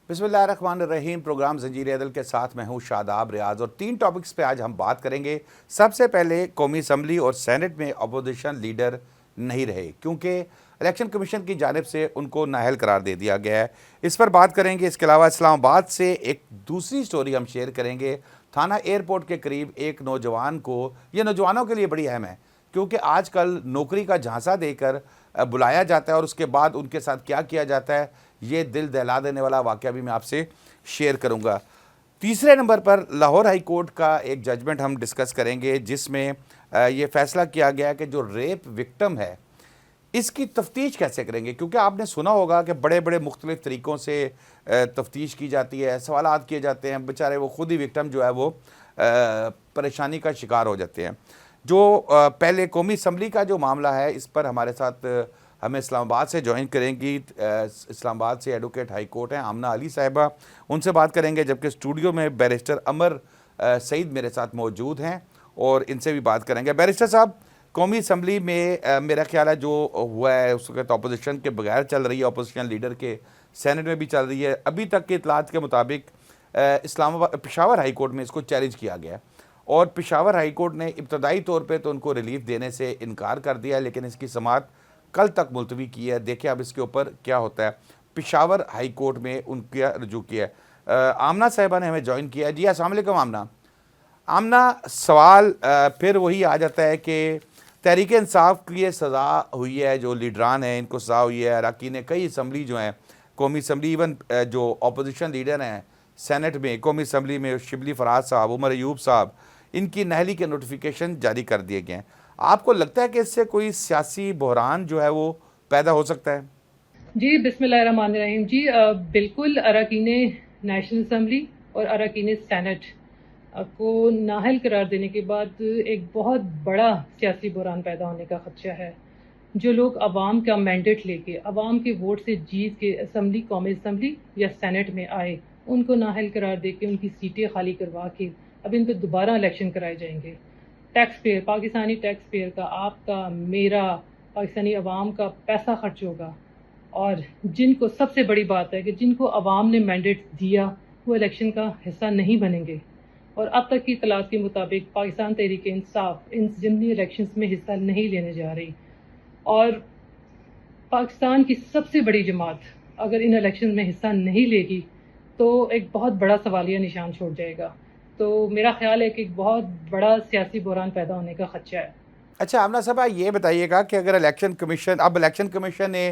बिस्मिल्लाहिर्रहमानिर्रहीम। प्रोग्राम ज़ंजीर अदल के साथ मैं हूँ शादाब रियाज और 3 टॉपिक्स पे आज हम बात करेंगे। सबसे पहले कौमी असम्बली और सेनेट में अपोजिशन लीडर नहीं रहे क्योंकि इलेक्शन कमीशन की जानिब से उनको नाअहल करार दे दिया गया है। इस पर बात करेंगे। इसके अलावा इस्लामाबाद से एक दूसरी स्टोरी हम शेयर करेंगे। थाना एयरपोर्ट के करीब एक नौजवान को, ये नौजवानों के लिए बड़ी अहम है क्योंकि आजकल नौकरी का झांसा देकर बुलाया जाता है और उसके बाद उनके साथ क्या किया जाता है, ये दिल दहला देने वाला वाक़या भी मैं आपसे शेयर करूंगा। तीसरे नंबर पर लाहौर हाई कोर्ट का एक जजमेंट हम डिस्कस करेंगे जिसमें ये फैसला किया गया कि जो रेप विक्टिम है इसकी तफ्तीश कैसे करेंगे, क्योंकि आपने सुना होगा कि बड़े बड़े मुख्तलिफ तरीक़ों से तफ्तीश की जाती है, सवालात किए जाते हैं, बेचारे वो खुद ही विक्टिम जो है वो परेशानी का शिकार हो जाते हैं। जो पहले कौमी असम्बली का जो मामला है इस पर हमारे साथ हमें इस्लामाबाद से ज्वाइन करेंगी। इस्लामाबाद से एडवोकेट हाई कोर्ट हैं आमना अली साहिबा, उनसे बात करेंगे। जबकि स्टूडियो में बैरिस्टर अमर सईद मेरे साथ मौजूद हैं और इनसे भी बात करेंगे। बैरिस्टर साहब, कौमी असम्बली में मेरा ख्याल है जो हुआ है उस वक्त अपोजिशन के बगैर चल रही है, अपोजिशन लीडर के, सेनेट में भी चल रही है। अभी तक के इतलात के मुताबिक इस्लामाबाद पेशावर हाई कोर्ट में इसको चैलेंज किया गया और पेशावर हाई कोर्ट ने इब्तदाई तौर पे तो उनको रिलीफ देने से इनकार कर दिया, लेकिन इसकी समाअत कल तक मुलतवी की है। देखिए अब इसके ऊपर क्या होता है। पेशावर हाई कोर्ट में उनका रजू किया है। आमना साहिबा ने हमें ज्वाइन किया है। जी अस्सलाम वालेकुम आमना। आमना, सवाल फिर वही आ जाता है कि तहरीक इंसाफ की ये सज़ा हुई है, जो लीडरान हैं इनको सज़ा हुई है। अरकान कई असम्बली जो हैं, कौमी असम्बली, इवन जो अपोजिशन लीडर हैं सेनेट में, कौमी असम्बली में शिबली फराज साहब, उमर अयूब साहब, इनकी नहली के नोटिफिकेशन जारी कर दिए गए हैं। आपको लगता है कि इससे कोई सियासी बहरान जो है वो पैदा हो सकता है? जी बिस्मिल्लाहिर्रहमानिर्रहीम। जी बिल्कुल, अरकान नेशनल असम्बली और अरकान सेनेट को नाअहल करार देने के बाद एक बहुत बड़ा सियासी बहरान पैदा होने का खदशा है। जो लोग आवाम का मैंडेट लेके, आवाम के वोट से जीत के असम्बली, कौमी असम्बली या सेनेट में आए, उनको नाअहल करार दे के उनकी सीटें खाली करवा के अब इन पर दोबारा इलेक्शन कराए जाएंगे। Tax payer, Pakistani tax payer का, आपका, मेरा, पाकिस्तानी अवाम का पैसा खर्च होगा। और जिनको, सबसे बड़ी बात है कि जिनको अवाम ने मैंडेट दिया वो इलेक्शन का हिस्सा नहीं बनेंगे। और अब तक की इतलात के मुताबिक पाकिस्तान तहरीक इंसाफ इन ज़िमनी इलेक्शंस में हिस्सा नहीं लेने जा रही। और पाकिस्तान की सबसे बड़ी जमात अगर इन इलेक्शन में हिस्सा नहीं लेगी तो एक बहुत बड़ा सवालिया निशान छोड़ जाएगा। तो मेरा ख्याल है कि एक बहुत बड़ा सियासी बहरान पैदा होने का खदशा है। अच्छा आमना साहब, ये बताइएगा कि अगर इलेक्शन कमीशन, अब इलेक्शन कमीशन ने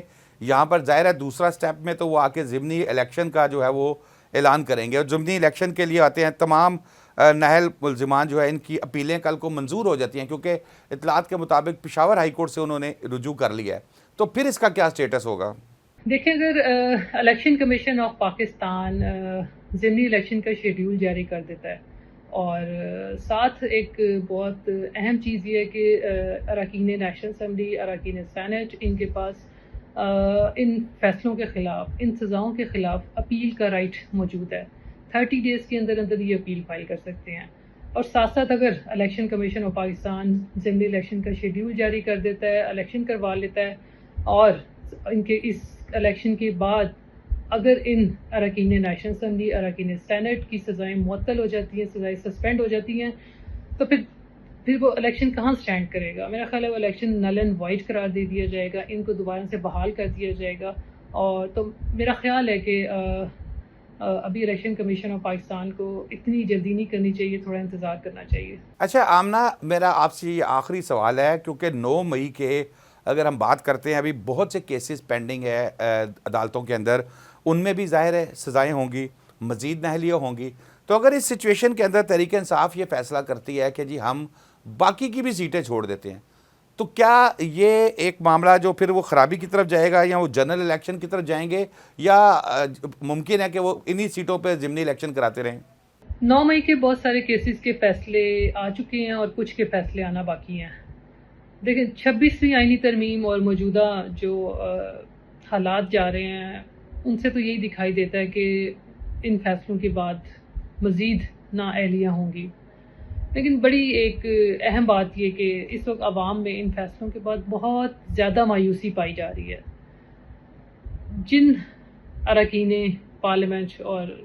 यहाँ पर ज़ाहिर है दूसरा स्टेप में तो वो आके ज़िमनी इलेक्शन का जो है वो ऐलान करेंगे और ज़िमनी इलेक्शन के लिए आते हैं तमाम नाअहल मुल्ज़िमान जो है, इनकी अपीलें कल को मंजूर हो जाती हैं क्योंकि इतलात के मुताबिक पेशावर हाई कोर्ट से उन्होंने रुजू कर लिया है। तो फिर इसका क्या स्टेटस होगा? देखिए, अगर इलेक्शन कमीशन ऑफ पाकिस्तान ज़िमनी इलेक्शन का शेड्यूल जारी कर देता है और साथ एक बहुत अहम चीज़ ये है कि अरकान नेशनल असम्बली, अरकान सेनेट, इनके पास इन फैसलों के ख़िलाफ़, इन सज़ाओं के ख़िलाफ़ अपील का राइट मौजूद है। 30 डेज़ के अंदर अंदर ये अपील फाइल कर सकते हैं। और साथ साथ अगर इलेक्शन कमीशन ऑफ पाकिस्तान ज़िमनी इलेक्शन का शेड्यूल जारी कर देता है, इलेक्शन करवा लेता है और इनके इस इलेक्शन के बाद अगर इन अरकान नेशनल असम्बली, अरकान सेनेट की सज़ाएँ मुअत्तल हो जाती हैं, सज़ाएँ सस्पेंड हो जाती हैं, तो फिर वो इलेक्शन कहाँ स्टैंड करेगा? मेरा ख्याल है वो इलेक्शन नल एंड वाइड करार दे दिया जाएगा, इनको दोबारा से बहाल कर दिया जाएगा। और तो मेरा ख्याल है कि अभी इलेक्शन कमीशन ऑफ पाकिस्तान को इतनी जल्दी नहीं करनी चाहिए, थोड़ा इंतज़ार करना चाहिए। अच्छा आमना, मेरा आपसे ये आखिरी सवाल है क्योंकि 9 मई के अगर हम बात करते हैं, अभी बहुत से केसेस पेंडिंग है अदालतों के अंदर, उनमें भी ज़ाहिर है सज़ाएँ होंगी, मज़ीद नहलियाँ होंगी। तो अगर इस सिचुएशन के अंदर तहरीक इंसाफ ये फैसला करती है कि जी हम बाकी की भी सीटें छोड़ देते हैं, तो क्या ये एक मामला जो फिर वो ख़राबी की तरफ जाएगा या वो जनरल इलेक्शन की तरफ जाएंगे, या मुमकिन है कि वो इन्हीं सीटों पर ज़िमनी इलेक्शन कराते रहें? 9 मई के बहुत सारे केसेस के फैसले आ चुके हैं और कुछ के फैसले आना बाकी हैं। देखिए, 26वीं आईनी तरमीम और मौजूदा जो हालात जा रहे हैं उनसे तो यही दिखाई देता है कि इन फैसलों के बाद मज़ीद नाअहलियाँ होंगी। लेकिन बड़ी एक अहम बात ये कि इस वक्त आवाम में इन फैसलों के बाद बहुत ज़्यादा मायूसी पाई जा रही है। जिन अरकान पार्लियामेंट और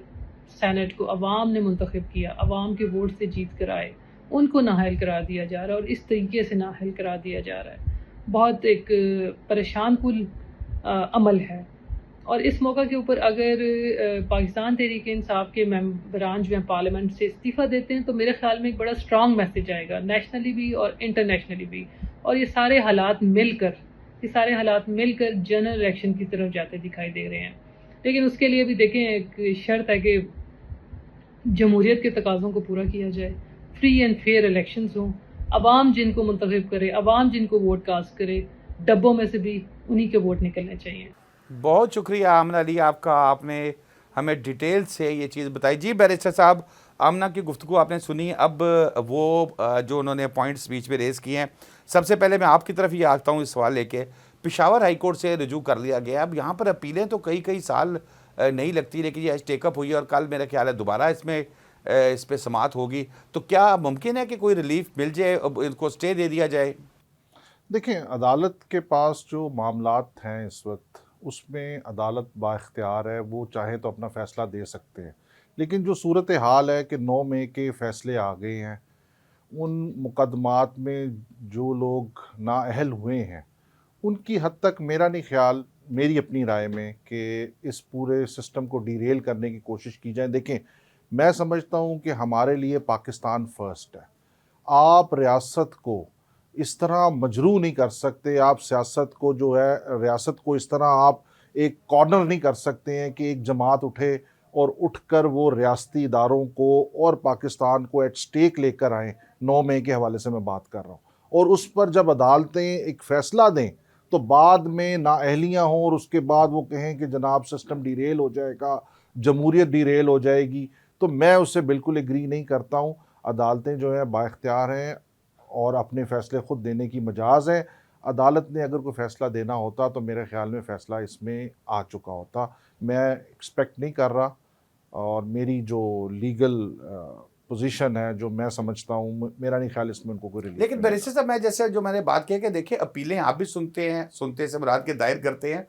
सेनेट को अवाम ने मुंतखब किया, अवाम के वोट से जीत कर आए, उनको नाअहल करार दिया जा रहा है और इस तरीके से नाअहल करार दिया जा रहा है। बहुत एक परेशान कुल अमल है। और इस मौका के ऊपर अगर पाकिस्तान तहरीक इंसाफ के मेंबरान जो हैं पार्लियामेंट से इस्तीफ़ा देते हैं तो मेरे ख्याल में एक बड़ा स्ट्रॉन्ग मैसेज आएगा, नेशनली भी और इंटरनेशनली भी। और ये सारे हालात मिलकर जनरल इलेक्शन की तरफ जाते दिखाई दे रहे हैं। लेकिन उसके लिए भी देखें, एक शर्त है कि जमहूरियत के तकाज़ों को पूरा किया जाए, फ्री एंड फेयर इलेक्शंस हों, अवाम जिनको मुंतखब करे, अवाम जिनको वोट कास्ट करे, डब्बों में से भी उन्हीं के वोट निकलने चाहिए। बहुत शुक्रिया आमना अली आपका, आपने हमें डिटेल से ये चीज़ बताई। जी बैरिस्टर साहब, आमना की गुफ्तगू आपने सुनी, अब वो जो उन्होंने पॉइंट्स बीच में रेज़ किए हैं, सबसे पहले मैं आपकी तरफ ये आता हूँ इस सवाल लेके। पेशावर हाई कोर्ट से रुजू कर लिया गया, अब यहाँ पर अपीलें तो कई कई साल नहीं लगती, लेकिन ये आज टेकअप हुई है और कल मेरा ख्याल है दोबारा इसमें इस पर समाअत होगी, तो क्या मुमकिन है कि कोई रिलीफ मिल जाए, अब इनको स्टे दे दिया जाए? देखें, अदालत के पास जो मामलात हैं इस वक्त, उसमें अदालत बाइख्तियार है, वो चाहे तो अपना फ़ैसला दे सकते हैं। लेकिन जो सूरत हाल है कि 9 मई के फ़ैसले आ गए हैं, उन मुकदमात में जो लोग नाअहल हुए हैं, उनकी हद तक मेरा नहीं ख्याल, मेरी अपनी राय में, कि इस पूरे सिस्टम को डीरेल करने की कोशिश की जाए। देखें, मैं समझता हूँ कि हमारे लिए पाकिस्तान फ़र्स्ट है। आप रियासत को इस तरह मजरू नहीं कर सकते, आप सियासत को जो है रियासत को इस तरह आप एक कॉर्नर नहीं कर सकते हैं कि एक जमात उठे और उठकर वो रियासती इदारों को और पाकिस्तान को एट स्टेक लेकर आएँ। 9 मई के हवाले से मैं बात कर रहा हूँ, और उस पर जब अदालतें एक फ़ैसला दें तो बाद में नाअहलियाँ हों और उसके बाद वो कहें कि जनाब सिस्टम डीरेल हो जाएगा, जमहूरियत डीरेल हो जाएगी, तो मैं उससे बिल्कुल एग्री नहीं करता हूँ। अदालतें जो हैं बाइख्तियार हैं और अपने फ़ैसले ख़ुद देने की मजाज़ है। अदालत ने अगर कोई फ़ैसला देना होता तो मेरे ख़्याल में फ़ैसला इसमें आ चुका होता। मैं एक्सपेक्ट नहीं कर रहा, और मेरी जो लीगल पोजीशन है, जो मैं समझता हूँ, मेरा नहीं ख्याल इसमें उनको कोई रिलीफ लेकिन मिलेगा। बैरिस्टर साहब, मैं जैसे जो मैंने बात किया कि देखिए अपीलें आप भी सुनते हैं, सुनते से मुराद के दायर करते हैं,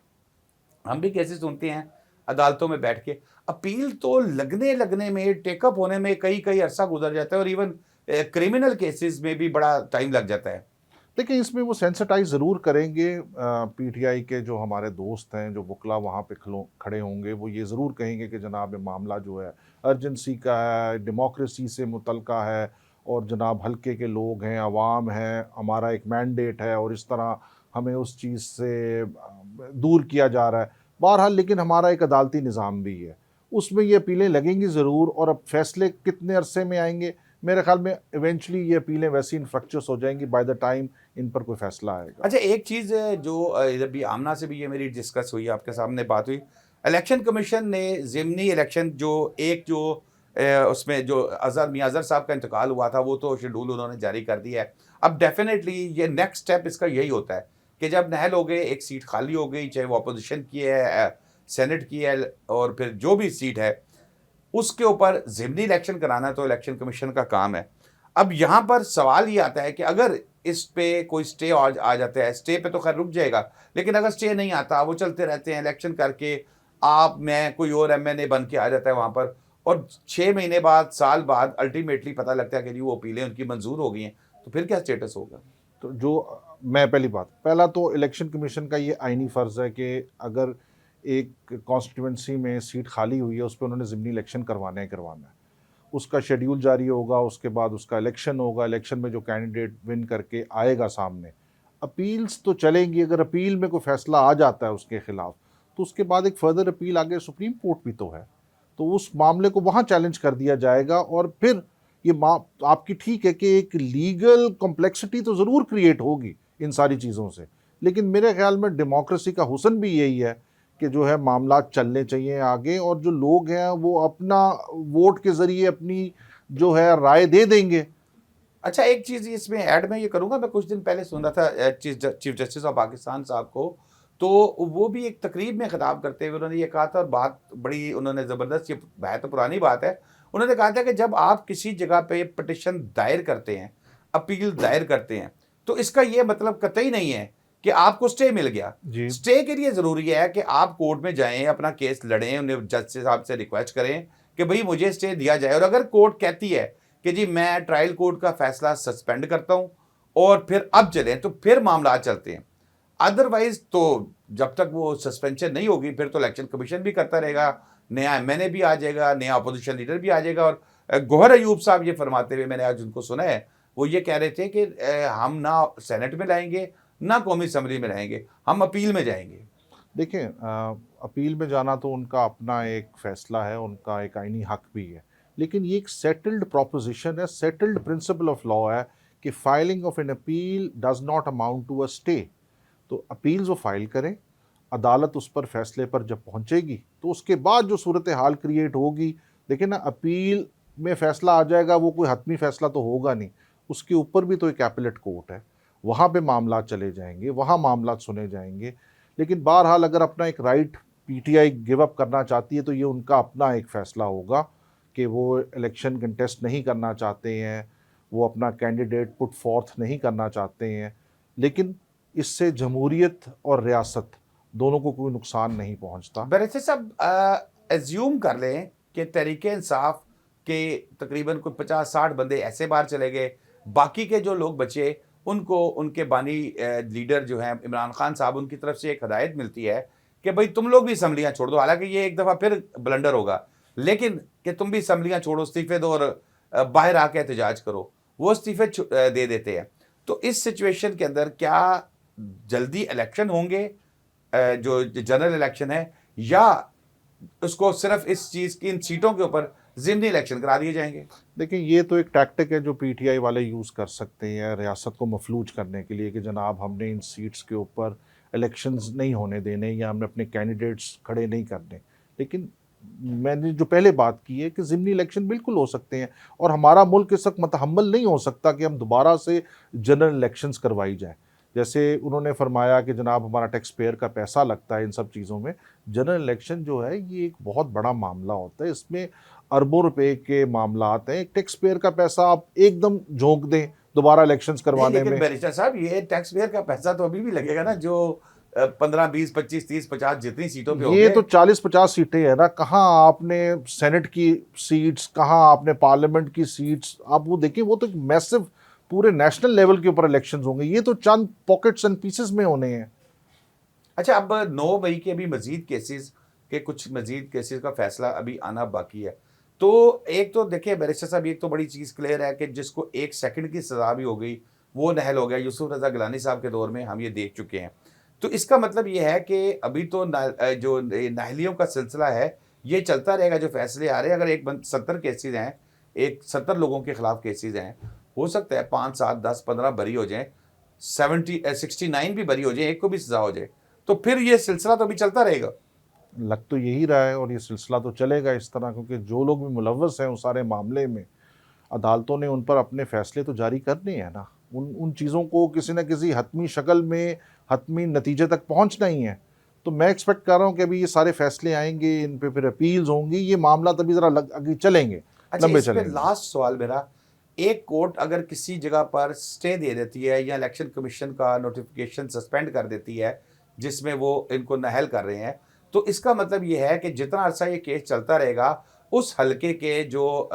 हम भी कैसे सुनते हैं अदालतों में बैठ के। अपील तो लगने में, टेकअप होने में कई कई अरसा गुजर जाता है और इवन क्रिमिनल केसेस में भी बड़ा टाइम लग जाता है। लेकिन इसमें वो सेंसिटाइज ज़रूर करेंगे। पीटीआई के जो हमारे दोस्त हैं, जो वकला वहाँ पे खड़े होंगे, वो ये ज़रूर कहेंगे कि जनाब ये मामला जो है अर्जेंसी का है, डेमोक्रेसी से मुतल्का है, और जनाब हल्के के लोग हैं, अवाम हैं, हमारा एक मैंडेट है और इस तरह हमें उस चीज़ से दूर किया जा रहा है। बहरहाल, लेकिन हमारा एक अदालती निज़ाम भी है, उसमें ये अपीलें लगेंगी ज़रूर, और अब फैसले कितने अरसे में आएंगे, मेरे ख्याल में इवेंचुअली ये अपीलें वैसी इन्फ्रक्चर्स हो जाएंगी बाय द टाइम इन पर कोई फैसला आएगा। अच्छा, एक चीज़ जो इधर भी आमना से भी ये मेरी डिस्कस हुई, आपके सामने बात हुई, इलेक्शन कमीशन ने ज़िमनी इलेक्शन जो उसमें जो मियां अज़हर साहब का इंतकाल हुआ था, वो तो शेड्यूल उन्होंने जारी कर दिया है। अब डेफिनेटली ये नेक्स्ट स्टेप इसका यही होता है कि जब नाअहल हो गए, एक सीट खाली हो गई, चाहे वो अपोजिशन की है, सेनेट की है, और फिर जो भी सीट है उसके ऊपर ज़िमनी इलेक्शन कराना तो इलेक्शन कमीशन का काम है। अब यहाँ पर सवाल ये आता है कि अगर इस पे कोई स्टे आ जाता है, स्टे पे तो खैर रुक जाएगा, लेकिन अगर स्टे नहीं आता, वो चलते रहते हैं इलेक्शन करके, मैं कोई और एमएनए बन के आ जाता है वहाँ पर, और 6 महीने बाद, साल बाद अल्टीमेटली पता लगता है कि जी वो अपीलें उनकी मंजूर हो गई हैं, तो फिर क्या स्टेटस होगा? तो जो मैं पहला तो इलेक्शन कमीशन का ये आइनी फ़र्ज़ है कि अगर एक कॉन्स्टिट्यूंसी में सीट खाली हुई है, उस पर उन्होंने ज़िमनी इलेक्शन करवाना है। उसका शेड्यूल जारी होगा, उसके बाद उसका इलेक्शन होगा, इलेक्शन में जो कैंडिडेट विन करके आएगा सामने, अपील्स तो चलेंगी। अगर अपील में कोई फ़ैसला आ जाता है उसके ख़िलाफ़, तो उसके बाद एक फ़र्दर अपील आगे सुप्रीम कोर्ट भी तो है, तो उस मामले को वहाँ चैलेंज कर दिया जाएगा। और फिर ये आपकी ठीक है कि एक लीगल कॉम्प्लेक्सिटी तो ज़रूर क्रिएट होगी इन सारी चीज़ों से, लेकिन मेरे ख्याल में डेमोक्रेसी का हुस्न भी यही है कि जो है मामला चलने चाहिए आगे, और जो लोग हैं वो अपना वोट के ज़रिए अपनी जो है राय दे देंगे। अच्छा, एक चीज़ इसमें ऐड मैं ये करूँगा, मैं कुछ दिन पहले सुन रहा था चीफ जस्टिस ऑफ पाकिस्तान साहब को, तो वो भी एक तकरीब में खिताब करते हुए उन्होंने ये कहा था, और बात बड़ी उन्होंने ज़बरदस्त, ये है तो पुरानी बात है, उन्होंने कहा था कि जब आप किसी जगह पे पिटिशन दायर करते हैं, अपील दायर करते हैं, तो इसका ये मतलब कतई नहीं है कि आपको स्टे मिल गया। जी। स्टे के लिए ज़रूरी है कि आप कोर्ट में जाएं, अपना केस लड़ें, उन्हें जज से साहब से रिक्वेस्ट करें कि भाई मुझे स्टे दिया जाए। और अगर कोर्ट कहती है कि जी मैं ट्रायल कोर्ट का फैसला सस्पेंड करता हूं और फिर अब चलें, तो फिर मामला चलते हैं। अदरवाइज तो जब तक वो सस्पेंशन नहीं होगी फिर तो इलेक्शन कमीशन भी करता रहेगा, नया एमएनए भी आ जाएगा, नया अपोजिशन लीडर भी आ जाएगा। और गौहर अयूब साहब ये फरमाते हुए मैंने आज उनको सुना है, वो ये कह रहे थे कि हम ना सेनेट में लाएंगे ना कौमी असम्बली में लाएंगे, हम अपील में जाएंगे। देखिए, अपील में जाना तो उनका अपना एक फैसला है, उनका एक आईनी हक भी है, लेकिन ये एक सेटल्ड प्रोपोजिशन है, सेटल्ड प्रिंसिपल ऑफ लॉ है कि filing of an appeal does not amount to a stay. तो अपील्स वो फाइल करें, अदालत उस पर फैसले पर जब पहुंचेगी तो उसके बाद जो सूरत हाल क्रिएट होगी, देखिए ना, अपील में फैसला आ जाएगा, वो कोई हतमी फैसला तो होगा नहीं, उसके ऊपर भी तो एक एपेलेट कोर्ट है, वहाँ पे मामला चले जाएंगे, वहाँ मामला सुने जाएंगे। लेकिन बहरहाल अगर अपना एक राइट पीटीआई गिव अप करना चाहती है तो ये उनका अपना एक फैसला होगा कि वो इलेक्शन कंटेस्ट नहीं करना चाहते हैं, वो अपना कैंडिडेट पुट फोर्थ नहीं करना चाहते हैं, लेकिन इससे जमहूरियत और रियासत दोनों को कोई नुकसान नहीं पहुंचता। बैरिस्टर साहब, एज्यूम कर लें कि तहरीके इंसाफ के तकरीबन कोई 50-60 बंदे ऐसे बाहर चले गए, बाकी के जो लोग बचे उनको उनके बानी लीडर जो हैं इमरान खान साहब, उनकी तरफ से एक हदायत मिलती है कि भाई तुम लोग भी असम्बलियाँ छोड़ दो। हालांकि ये एक दफ़ा फिर ब्लंडर होगा, लेकिन कि तुम भी असम्बलियाँ छोड़ो, इस्तीफे दो और बाहर आके एहतजाज करो। वो इस्तीफे दे देते हैं। तो इस सिचुएशन के अंदर क्या जल्दी इलेक्शन होंगे, जो जनरल इलेक्शन है, या उसको सिर्फ इस चीज़ की इन सीटों के ऊपर ज़िमनी इलेक्शन करा दिए जाएंगे? देखिए, ये तो एक टैक्टिक है जो पीटीआई वाले यूज़ कर सकते हैं रियासत को मफलूज करने के लिए कि जनाब हमने इन सीट्स के ऊपर इलेक्शंस नहीं होने देने या हमने अपने कैंडिडेट्स खड़े नहीं करने। लेकिन मैंने जो पहले बात की है कि ज़िमनी इलेक्शन बिल्कुल हो सकते हैं, और हमारा मुल्क इस वक्त मतहम्मल नहीं हो सकता कि हम दोबारा से जनरल इलेक्शंस करवाई जाए। जैसे उन्होंने फरमाया कि जनाब हमारा टैक्स पेयर का पैसा लगता है इन सब चीज़ों में। जनरल इलेक्शन जो है ये एक बहुत बड़ा मामला होता है, इसमें अरबों रुपए के मामला आते हैं। टैक्स पेयर का पैसा आप एकदम झोंक दें दोबारा इलेक्शंस करवाने लेकिन में। बैरिस्टर साहब, ये टैक्स पेयर का पैसा तो अभी भी लगेगा ना, जो 15, 20, 25, 30, 50 जितनी सीटों पे ये होंगे। तो 40-50 सीटें हैं ना, कहाँ आपने सेनेट की सीट्स, कहाँ आपने पार्लियामेंट की सीट्स, आप वो देखिए, वो तो एक मैसिव पूरे नेशनल लेवल के ऊपर इलेक्शंस होंगे, ये तो चंद पॉकेट्स एंड पीसेस में होने हैं। अच्छा, अब 9 मई के भी मजीद केसेस के कुछ मजीद केसेस का फैसला अभी आना बाकी है। तो एक तो देखिए बैरिस्टर साहब, एक तो बड़ी चीज़ क्लियर है कि जिसको 1 सेकंड की सज़ा भी हो गई वो नहल हो गया। यूसुफ रज़ा गिलानी साहब के दौर में हम ये देख चुके हैं। तो इसका मतलब ये है कि अभी तो जो नाहलियों का सिलसिला है ये चलता रहेगा। जो फैसले आ रहे हैं, अगर 70 केसेज हैं, 70 लोगों के खिलाफ केसेज हैं, हो सकता है 5, 7, 10, 15 बरी हो जाएं, 69 भी बरी हो जाए, एक को भी सजा हो जाए, तो फिर ये सिलसिला तो अभी चलता रहेगा। लग तो यही रहा है और ये सिलसिला तो चलेगा इस तरह, क्योंकि जो लोग भी मुलव्वस हैं उस सारे मामले में, अदालतों ने उन पर अपने फैसले तो जारी करने हैं ना। उन चीज़ों को किसी न किसी हतमी शक्ल में, हतमी नतीजे तक पहुंचना ही है। तो मैं एक्सपेक्ट कर रहा हूँ कि अभी ये सारे फैसले आएंगे, इन पे फिर अपील्स होंगी, ये मामला तभी ज़रा आगे चलेंगे, अच्छा, लंबे इस पे चलेंगे। लास्ट सवाल मेरा, एक कोर्ट अगर किसी जगह पर स्टे दे देती है या इलेक्शन कमीशन का नोटिफिकेशन सस्पेंड कर देती है जिसमें वो इनको नाअहल कर रहे हैं, तो इसका मतलब ये है कि जितना अरसा ये केस चलता रहेगा, उस हलके के जो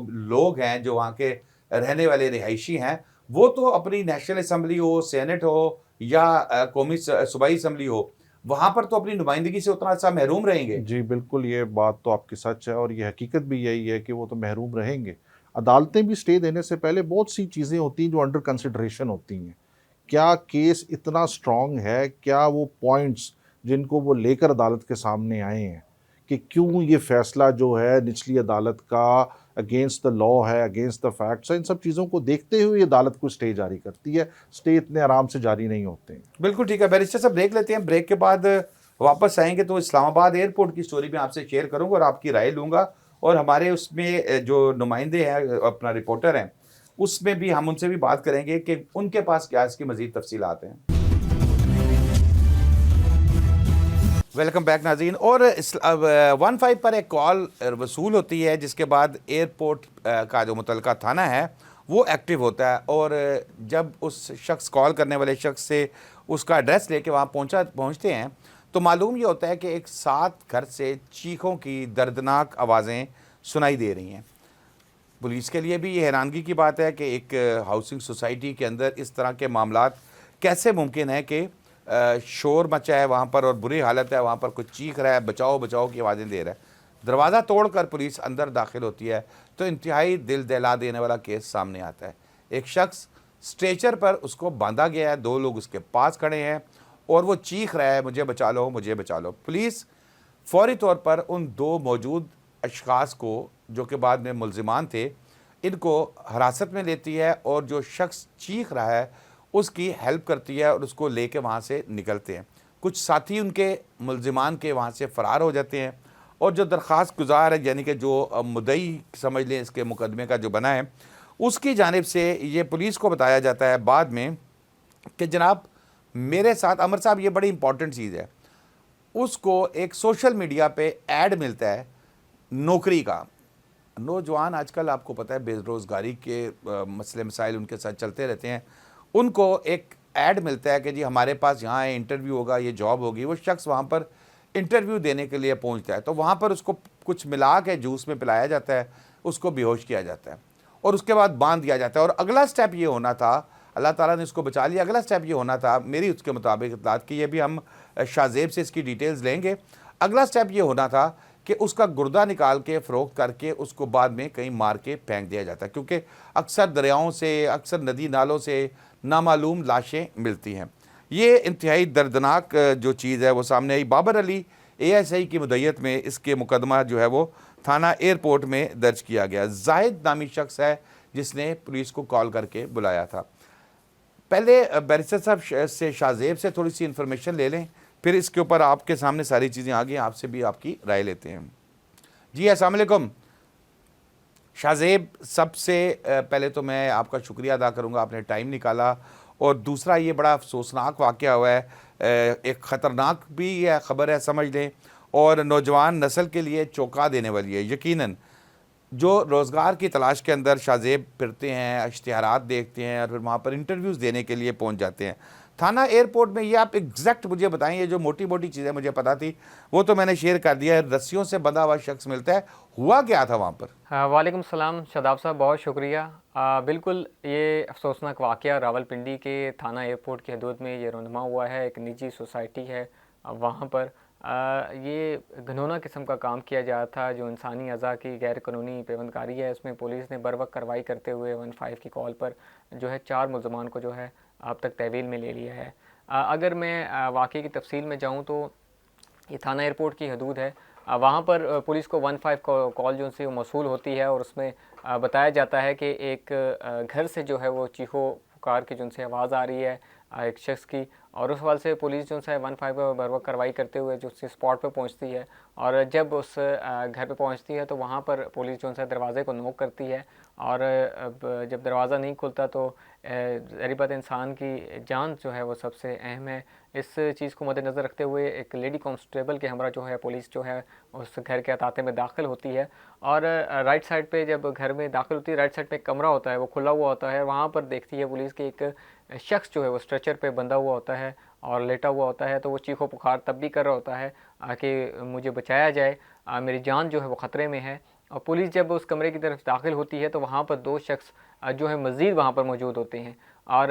लोग हैं, जो वहाँ के रहने वाले रिहायशी हैं, वो तो अपनी नेशनल असम्बली हो, सेनेट हो या कौमी सूबाई असम्बली हो, वहाँ पर तो अपनी नुमाइंदगी से उतना अरसा महरूम रहेंगे। जी बिल्कुल, ये बात तो आपकी सच है और ये हकीकत भी यही है कि वो तो महरूम रहेंगे। अदालतें भी स्टे देने से पहले बहुत सी चीज़ें होती हैं जो अंडर कंसिडरेशन होती हैं। क्या केस इतना स्ट्रॉन्ग है, क्या वो पॉइंट्स जिनको वो लेकर अदालत के सामने आए हैं कि क्यों ये फैसला जो है निचली अदालत का अगेंस्ट द लॉ है, अगेंस्ट द फैक्ट्स है, इन सब चीज़ों को देखते हुए अदालत को स्टे जारी करती है। स्टे इतने आराम से जारी नहीं होते हैं। बिल्कुल ठीक है बैरिस्टर साहब, ब्रेक लेते हैं। ब्रेक के बाद वापस आएंगे तो इस्लामाबाद एयरपोर्ट की स्टोरी मैं आपसे शेयर करूंगा और आपकी राय लूंगा, और हमारे उसमें जो नुमाइंदे हैं, अपना रिपोर्टर हैं, उसमें भी हम उनसे भी बात करेंगे कि उनके पास क्या इसकी मजीद तफसीलात हैं। वेलकम बैक नाज़रीन। और 15 पर एक कॉल वसूल होती है जिसके बाद एयरपोर्ट का जो मुतलका थाना है वो एक्टिव होता है, और जब उस शख्स, कॉल करने वाले शख्स से उसका एड्रेस लेके वहाँ पहुँचते हैं तो मालूम ये होता है कि एक साथ घर से चीखों की दर्दनाक आवाज़ें सुनाई दे रही हैं। पुलिस के लिए भी ये हैरानगी की बात है कि एक हाउसिंग सोसाइटी के अंदर इस तरह के मामलात कैसे मुमकिन है कि शोर मचा है वहाँ पर और बुरी हालत है, वहाँ पर कुछ चीख रहा है, बचाओ बचाओ की आवाज़ें दे रहा है। दरवाज़ा तोड़कर पुलिस अंदर दाखिल होती है तो इंतहाई दिल दहला देने वाला केस सामने आता है। एक शख्स स्ट्रेचर पर उसको बांधा गया है, 2 लोग उसके पास खड़े हैं और वो चीख रहा है, मुझे बचा लो, मुझे बचा लो। पुलिस फौरी तौर पर उन 2 मौजूद अशखास को, जो कि बाद में मुल्ज़िमान थे, इनको हिरासत में लेती है और जो शख्स चीख रहा है उसकी हेल्प करती है और उसको लेके वहाँ से निकलते हैं। कुछ साथी उनके मुल्ज़िमान के वहाँ से फ़रार हो जाते हैं और जो दरख्वास्त गुज़ार है, यानी कि जो मुद्दई समझ लें इसके मुकदमे का जो बना है, उसकी जानिब से ये पुलिस को बताया जाता है बाद में कि जनाब मेरे साथ अमर साहब, ये बड़ी इंपॉर्टेंट चीज़ है, उसको एक सोशल मीडिया पे ऐड मिलता है नौकरी का। नौजवान आजकल आपको पता है बेरोज़गारी के मसले मसाइल उनके साथ चलते रहते हैं। उनको एक ऐड मिलता है कि जी हमारे पास यहाँ है, इंटरव्यू होगा, ये जॉब होगी। वो शख्स वहाँ पर इंटरव्यू देने के लिए पहुँचता है तो वहाँ पर उसको कुछ मिला के जूस में पिलाया जाता है, उसको बेहोश किया जाता है और उसके बाद बांध दिया जाता है। और अगला स्टेप ये होना था, अल्लाह ताला ने इसको बचा लिया, अगला स्टेप ये होना था मेरी उसके मुताबिक इत्तलात की, ये भी हम शाहजेब से इसकी डिटेल्स लेंगे। अगला स्टेप ये होना था कि उसका गुर्दा निकाल के फ़रोख्त करके उसको बाद में कहीं मार के फेंक दिया जाता है, क्योंकि अक्सर दरियाओं से, अक्सर नदी नालों से नामालूम लाशें मिलती हैं। ये इंतहाई दर्दनाक जो चीज़ है वो सामने आई। बाबर अली ASI की मुद्दत में इसके मुकदमा जो है वो थाना एयरपोर्ट में दर्ज किया गया। जाहिद नामी शख्स है जिसने पुलिस को कॉल करके बुलाया था। पहले बैरिस्टर साहब से, शाहजेब से थोड़ी सी इन्फॉर्मेशन ले लें, फिर इसके ऊपर आपके सामने सारी चीज़ें आ गई, आपसे भी आपकी राय लेते हैं। जी अस्सलाम वालेकुम शाहजेब, सबसे पहले तो मैं आपका शुक्रिया अदा करूंगा, आपने टाइम निकाला। और दूसरा, ये बड़ा अफसोसनाक वाक़या हुआ है, एक ख़तरनाक भी है खबर है समझ लें, और नौजवान नस्ल के लिए चौंका देने वाली है। यकीनन जो रोज़गार की तलाश के अंदर शाहजेब फिरते हैं, इश्तिहारात देखते हैं और फिर वहाँ पर इंटरव्यूज़ देने के लिए पहुँच जाते हैं थाना एयरपोर्ट में। ये आप एग्जैक्ट मुझे बताएं, ये जो मोटी मोटी चीज़ें मुझे पता थी वो तो मैंने शेयर कर दिया है, रस्सियों से बंधा हुआ शख्स मिलता है, हुआ क्या था वहाँ पर? वालेकुम सलाम शादाब साहब, बहुत शुक्रिया। बिल्कुल, ये अफसोसनाक वाक़या रावलपिंडी के थाना एयरपोर्ट की हदूद में ये रौनमा हुआ है। एक निजी सोसाइटी है, वहाँ पर ये घिनौना किस्म का काम किया जा रहा था जो इंसानी अज़ा की गैर कानूनी पेवंदकारी है। इसमें पुलिस ने बरवक्त कार्रवाई करते हुए 15 की कॉल पर जो है 4 मुल्ज़मान को जो है अब तक तहवील में ले लिया है। अगर मैं वाक़े की तफसील में जाऊँ तो ये थाना एयरपोर्ट की हदूद है। वहाँ पर पुलिस को 15 कॉल जो से मौसूल होती है और उसमें बताया जाता है कि एक घर से जो है वो चीखो पुकार की जो से आवाज़ आ रही है एक शख्स की, और उस हवाले से पुलिस जो है 15 पर बरवक्त कार्रवाई करते हुए जो स्पॉट पे पहुंचती है। और जब उस घर पे पहुंचती है तो वहाँ पर पुलिस जो है दरवाज़े को नॉक करती है, और जब दरवाज़ा नहीं खुलता तो ज़ाहिर बात इंसान की जान जो है वो सबसे अहम है। इस चीज़ को मद्देनज़र रखते हुए एक लेडी कांस्टेबल के हमरा जो है पुलिस जो है उस घर के अहाते में दाखिल होती है। और राइट साइड पे जब घर में दाखिल होती है, राइट साइड पे एक कमरा होता है, वो खुला हुआ होता है। वहाँ पर देखती है पुलिस की एक शख्स जो है वो स्ट्रेचर पे बंधा हुआ होता है और लेटा हुआ होता है। तो वो चीखो पुकार तब भी कर रहा होता है कि मुझे बचाया जाए, मेरी जान जो है वो ख़तरे में है। और पुलिस जब उस कमरे की तरफ दाखिल होती है तो वहाँ पर 2 शख्स जो है मज़ीद वहाँ पर मौजूद होते हैं, और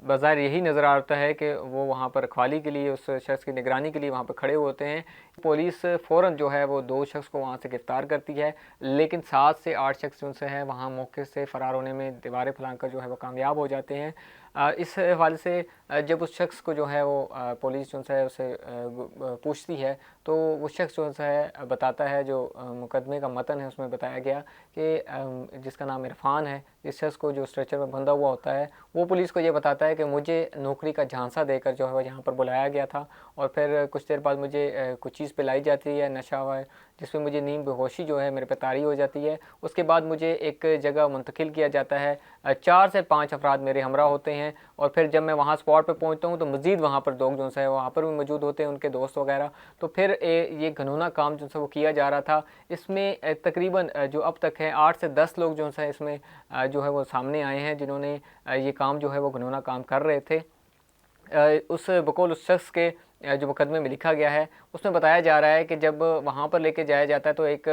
बज़ाहिर यही नज़र आता है कि वो वहाँ पर रखवाली के लिए, उस शख्स की निगरानी के लिए वहाँ पर खड़े होते हैं। पुलिस फ़ौरन जो है वो 2 शख्स को वहाँ से गिरफ़्तार करती है, लेकिन 7 से 8 शख्स जो है वहाँ मौके से फ़रार होने में दीवारें फैलाकर जो है वो कामयाब हो जाते हैं। इस हवाले से जब उस शख्स को जो है वो पुलिस जो है उसे पूछती है तो वो शख्स जो है बताता है, जो मुकदमे का मतन है उसमें बताया गया कि जिसका नाम इरफान है, इस शख्स को जो स्ट्रेचर में बंधा हुआ होता है, वो पुलिस को ये बताता है कि मुझे नौकरी का झांसा देकर जो है वो यहाँ पर बुलाया गया था, और फिर कुछ देर बाद मुझे कुछ चीज़ पिलाई जाती है, नशा हुआ है, जिसमें मुझे नींद बेहोशी जो है मेरे पे तारी हो जाती है। उसके बाद मुझे एक जगह मुंतकिल किया जाता है, 4 से 5 अफराद मेरे हमरा होते हैं, और फिर जब मैं वहाँ स्पॉट पे पहुँचता हूँ तो मज़ीद वहाँ पर लोग जो है वहाँ पर भी मौजूद होते हैं, उनके दोस्त वगैरह। तो फिर ये घिनौना काम जो है वो किया जा रहा था। इसमें तकरीबन जो अब तक है 8 से 10 लोग जो है इसमें जो है वो सामने आए हैं जिन्होंने ये काम जो है वो घिनौना काम कर रहे थे। उस बकौल उस शख्स के जो मुकदमे में लिखा गया है उसमें बताया जा रहा है कि जब वहाँ पर लेके जाया जाता है तो एक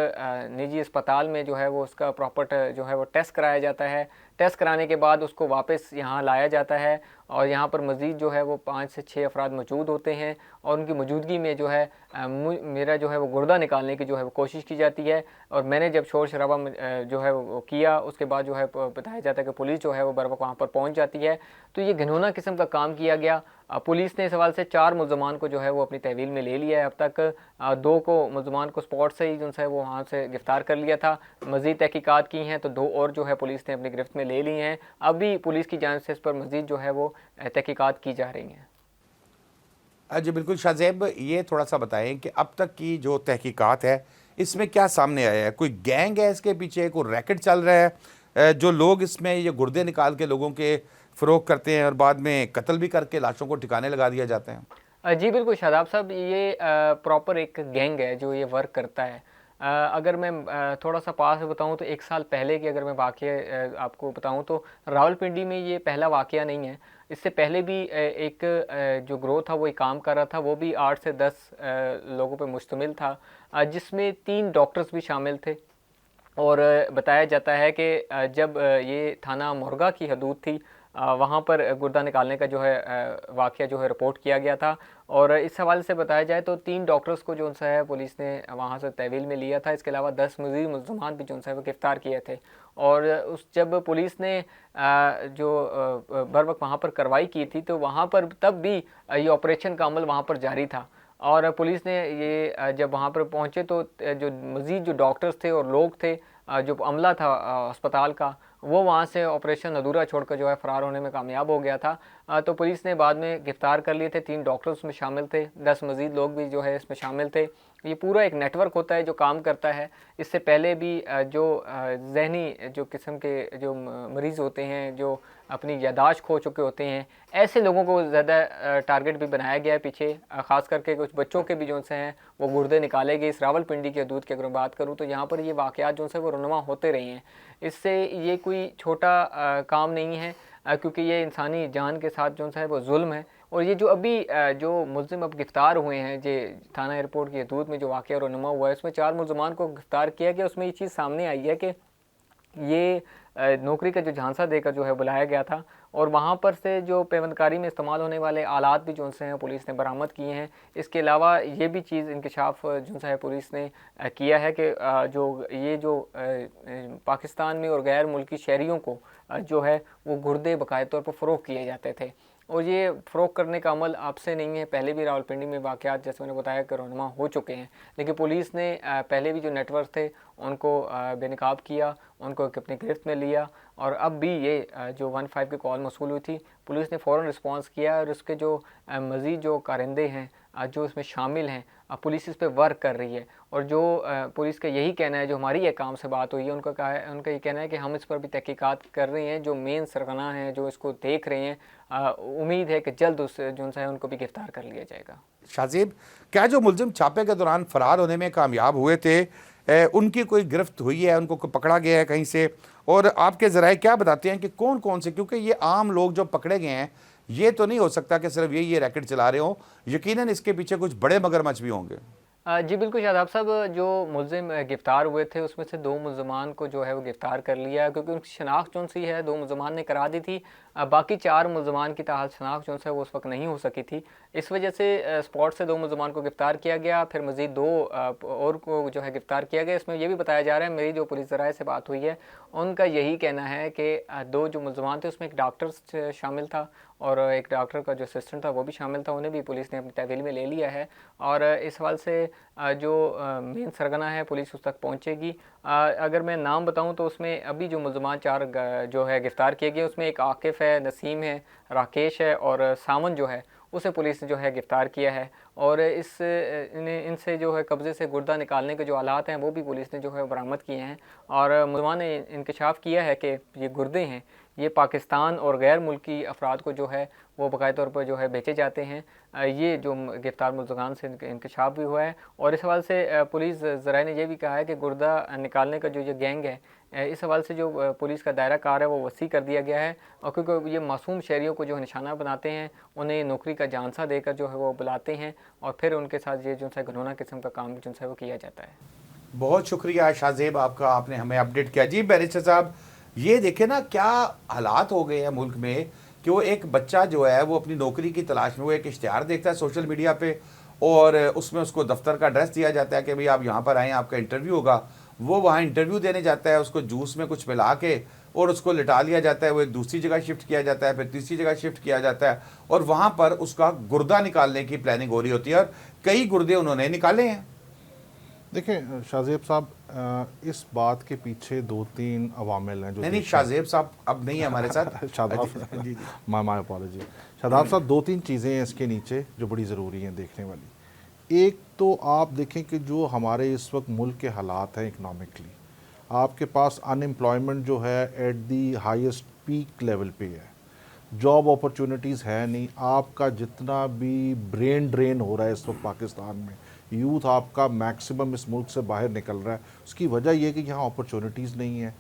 निजी अस्पताल में जो है वो उसका प्रॉपर जो है वो टेस्ट कराया जाता है। टेस्ट कराने के बाद उसको वापस यहाँ लाया जाता है और यहाँ पर मज़ीद जो है वो 5 से 6 अफराद मौजूद होते हैं और उनकी मौजूदगी में जो है मेरा जो है वो गुर्दा निकालने की जो है वो कोशिश की जाती है। और मैंने जब शोर शराबा जो है वो किया उसके बाद जो है बताया जाता है कि पुलिस जो है वो बर वक्त वहाँ पर पहुँच जाती है। तो ये घिनौना किस्म का काम किया गया। पुलिस ने इस हवाले से 4 मुल्ज़मान को जो है वो अपनी तहवील में ले लिया है। अब तक 2 को मुल्ज़मान को स्पॉट से ही जो है वो वहाँ से गिरफ़्तार कर लिया था। मज़ीद तहकीकात की हैं तो 2 और जो है पुलिस ने अपनी गिरफ्त में ले ली हैं। अभी पुलिस की जानिब से इस पर मज़ीद जो है वो तहकीकात की जा रही हैं। जी बिल्कुल शाहज़ेब, ये थोड़ा सा बताएं कि अब तक की जो तहकीकात है इसमें क्या सामने आया है? कोई गैंग है इसके पीछे, कोई रैकेट चल रहा है? जो लोग इसमें ये गुर्दे निकाल के लोगों के फ़रोग करते हैं और बाद में कत्ल भी करके लाशों को ठिकाने लगा दिया जाते हैं? जी बिल्कुल शादाब साहब, ये प्रॉपर एक गैंग है जो ये वर्क करता है। अगर मैं थोड़ा सा पास में बताऊं तो 1 साल पहले की अगर मैं वाक़या आपको बताऊं तो रावलपिंडी में ये पहला वाक़या नहीं है। इससे पहले भी एक जो ग्रोह था वो एक काम कर रहा था, वो भी 8 से 10 लोगों पे मुश्तमिल था, जिसमें 3 डॉक्टर्स भी शामिल थे। और बताया जाता है कि जब ये थाना मोरगा की हदूद थी, वहाँ पर गुर्दा निकालने का जो है वाक़या जो है रिपोर्ट किया गया था। और इस हवाले से बताया जाए तो 3 डॉक्टर्स को जो सा है पुलिस ने वहाँ से तहवील में लिया था। इसके अलावा 10 मज़ीद मुल्ज़मान भी जो है वो गिरफ़्तार किए थे। और उस जब पुलिस ने बर वक्त वहाँ पर कार्रवाई की थी तो वहाँ पर तब भी ये ऑपरेशन का अमल वहाँ पर जारी था। और पुलिस ने ये जब वहाँ पर पहुँचे तो जो मज़ीद जो डॉक्टर्स थे और लोग थे, जो अमला था अस्पताल का, वो वहाँ से ऑपरेशन अधूरा छोड़कर जो है फ़रार होने में कामयाब हो गया था। तो पुलिस ने बाद में गिरफ़्तार कर लिए थे। 3 डॉक्टर उसमें शामिल थे, 10 मज़ीद लोग भी जो है इसमें शामिल थे। ये पूरा एक नेटवर्क होता है जो काम करता है। इससे पहले भी जो ज़हनी जो किस्म के जो मरीज़ होते हैं, जो अपनी यादाश्त खो चुके होते हैं, ऐसे लोगों को ज़्यादा टारगेट भी बनाया गया है पीछे। ख़ास करके कुछ बच्चों के भी जो से हैं वो गुर्दे निकाले गए। इस रावलपिंडी के हदूद की अगर मैं बात करूँ तो यहाँ पर ये वाक़यात जो से वो रुनुमा होते रहे हैं। इससे ये कोई छोटा काम नहीं है, क्योंकि ये इंसानी जान के साथ जो है वो जुल्म है। और ये जो अभी जो मुल्ज़िम अब गिरफ़्तार हुए हैं, जे थाना एयरपोर्ट की हदूद में जो वाक़या रुनुमा हुआ है, उसमें 4 मुल्ज़मान को गिरफ़्तार किया गया। उसमें ये चीज़ सामने आई है कि ये नौकरी का जो झांसा देकर जो है बुलाया गया था और वहाँ पर से जो पेवंदकारी में इस्तेमाल होने वाले आलात भी जो से हैं पुलिस ने बरामद किए हैं। इसके अलावा ये भी चीज़ इंकशाफ जो है पुलिस ने किया है कि जो पाकिस्तान में और गैर मुल्की शहरियों को जो है वो गुर्दे बाकायदा तौर पर फ़रोग़ किए जाते थे। और ये फ़रोग़ करने का अमल अब से नहीं है, पहले भी रावलपिंडी में वाक़यात जैसे मैंने बताया कि रुनुमा हो चुके हैं। लेकिन पुलिस ने पहले भी जो नेटवर्क थे उनको बेनकाब किया, उनको अपनी गिरफ्त में लिया। और अब भी ये जो 15 की कॉल मौसूल हुई थी, पुलिस ने फ़ौरन रिस्पॉन्स किया और उसके जो मज़ीद जो कारिंदे हैं जो इसमें शामिल हैं, पुलिस इस पे वर्क कर रही है। और जो पुलिस का यही कहना है, जो हमारी एक काम से बात हुई है, उनका ये कहना है कि हम इस पर भी तहकीकात कर रहे हैं। जो मेन सरगना हैं जो इसको देख रहे हैं, उम्मीद है कि जल्द उस जो है उनको भी गिरफ़्तार कर लिया जाएगा। शाहज़ेब, क्या जो मुल्ज़िम छापे के दौरान फ़रार होने में कामयाब हुए थे, उनकी कोई गिरफ्त हुई है, उनको पकड़ा गया है कहीं से? और आपके ज़राए क्या बताते हैं कि कौन कौन से, क्योंकि ये आम लोग जो पकड़े गए हैं, ये तो नहीं हो सकता कि सिर्फ ये रैकेट चला रहे हों, यकीनन इसके पीछे कुछ बड़े मगरमच्छ भी होंगे। जी बिल्कुल शादाब साहब, जो मुल्ज़िम गिरफ़्तार हुए थे उसमें से 2 मुल्ज़मान को जो है वो गिरफ़्तार कर लिया, क्योंकि उनकी शनाख्त जो सी है 2 मुल्ज़मान ने करा दी थी। बाकी 4 मुल्ज़मान की ताहाल शनाख्त जो है वो उस वक्त नहीं हो सकी थी। इस वजह से स्पॉट से 2 मुल्ज़मान को गिरफ़्तार किया गया, फिर मज़ीद 2 और को जो है गिरफ़्तार किया गया। इसमें यह भी बताया जा रहा है, मेरी जो पुलिस ज़राए से बात हुई है उनका यही कहना है कि 2 जो मुल्ज़मान थे उसमें एक डॉक्टर शामिल था और एक डॉक्टर का जो असिस्टेंट था वो भी शामिल था। उन्हें भी पुलिस ने अपनी तहवील में ले लिया है। और इस हवाले से जो मेन सरगना है पुलिस उस तक पहुंचेगी। अगर मैं नाम बताऊं तो उसमें अभी जो मुल्ज़मान 4 जो है गिरफ़्तार किए गए, उसमें एक आकिफ़ है, नसीम है, राकेश है और सावन जो है उसे पुलिस ने जो है गिरफ़्तार किया है। और इनसे जो है कब्ज़े से गुर्दा निकालने के जो आलात हैं वो भी पुलिस ने जो है बरामद किए हैं। और मुलजमान ने इंकशाफ किया है कि ये गुर्दे हैं ये पाकिस्तान और गैर मुल्की अफराद को जो है वो बाकायदा तौर पर जो है बेचे जाते हैं। ये जो गिरफ्तार मुल्ज़मान से इंकशाफ भी हुआ है। और इस हवाले से पुलिस ज़राए ने यह भी कहा है कि गुर्दा निकालने का जो ये गैंग है, इस हवाले से जो पुलिस का दायरा कार है वो वसी कर दिया गया है। और क्योंकि ये मासूम शहरियों को जो निशाना बनाते हैं, उन्हें नौकरी का झांसा देकर जो है वो बुलाते हैं और फिर उनके साथ ये जो है घिनौना किस्म का काम जो है वो किया जाता है। बहुत शुक्रिया शाहजेब आपका, आपने हमें अपडेट किया। जी बैरिस्टर साहब, ये देखे ना क्या हालात हो गए हैं मुल्क में कि वो एक बच्चा जो है वो अपनी नौकरी की तलाश में वो एक इश्तिहार देखता है सोशल मीडिया पे और उसमें उसको दफ्तर का एड्रेस दिया जाता है कि भाई आप यहाँ पर आएँ, आपका इंटरव्यू होगा। वो वहाँ इंटरव्यू देने जाता है, उसको जूस में कुछ मिला के और उसको लिटा लिया जाता है, वो एक दूसरी जगह शिफ्ट किया जाता है, फिर तीसरी जगह शिफ्ट किया जाता है और वहाँ पर उसका गुर्दा निकालने की प्लानिंग हो रही होती है और कई गुर्दे उन्होंने निकाले हैं। देखें शाहजेब साहब, इस बात के पीछे 2-3 अवामिल हैं जो नहीं शाहजेब साहब अब नहीं है हमारे साथ। शादाब जी। My apology. शादाब साहब, 2-3 चीज़ें हैं इसके नीचे जो बड़ी ज़रूरी हैं देखने वाली। एक तो आप देखें कि जो हमारे इस वक्त मुल्क के हालात हैं इकनॉमिकली, आपके पास अनएम्प्लॉयमेंट जो है at the highest peak level पे है, जॉब अपॉर्चुनिटीज़ है नहीं। आपका जितना भी ब्रेन ड्रेन हो रहा है इस वक्त पाकिस्तान में, यूथ आपका मैक्सिमम इस मुल्क से बाहर निकल रहा है, उसकी वजह यह है कि यहाँ अपॉर्चुनिटीज़ नहीं है।